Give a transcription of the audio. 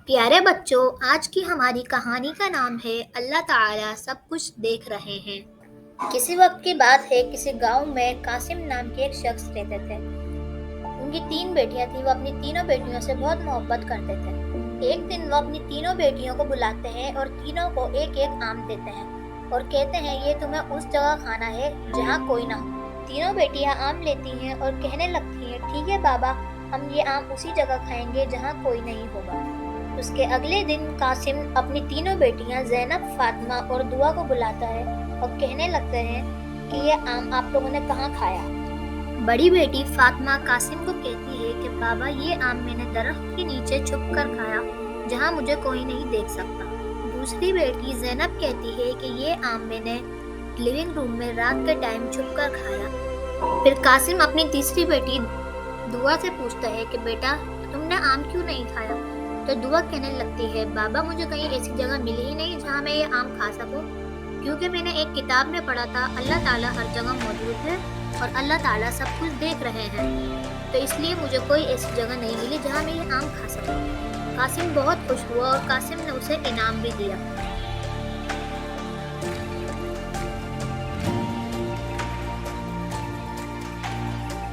प्यारे बच्चों, आज की हमारी कहानी का नाम है अल्लाह ताला सब कुछ देख रहे हैं। किसी वक्त की बात है, किसी गांव में कासिम नाम के एक शख्स रहते थे। उनकी 3 बेटियां थी। वो अपनी तीनों बेटियों से बहुत मोहब्बत करते थे। एक दिन वो अपनी तीनों बेटियों को बुलाते हैं और तीनों को एक एक आम देते हैं और कहते हैं ये तुम्हें उस जगह खाना है जहाँ कोई ना हो। तीनों बेटियां आम लेती हैं और कहने लगती हैं ठीक है बाबा, हम ये आम उसी जगह खाएंगे जहाँ कोई नहीं होगा। उसके अगले दिन कासिम अपनी तीनों बेटियां ज़ैनब, फातिमा और दुआ को बुलाता है और कहने लगते हैं कि ये आम आप लोगों ने कहाँ खाया। बड़ी बेटी फातिमा कासिम को कहती है कि बाबा ये आम मैंने दरख्त के नीचे छुप कर खाया जहाँ मुझे कोई नहीं देख सकता। दूसरी बेटी ज़ैनब कहती है कि ये आम मैंने लिविंग रूम में रात के टाइम छुप कर खाया। फिर कासिम अपनी तीसरी बेटी दुआ से पूछता है कि बेटा तुमने आम क्यों नहीं खाया। तो दुआ कहने लगती है बाबा मुझे कहीं ऐसी जगह मिली ही नहीं जहाँ मैं ये आम खा सकूं, क्योंकि मैंने एक किताब में पढ़ा था अल्लाह ताला हर जगह मौजूद है और अल्लाह ताला सब कुछ देख रहे हैं, तो इसलिए मुझे कोई ऐसी जगह नहीं मिली जहाँ मैं ये आम खा सकूं। कासिम बहुत खुश हुआ और कासिम ने उसे इनाम भी दिया।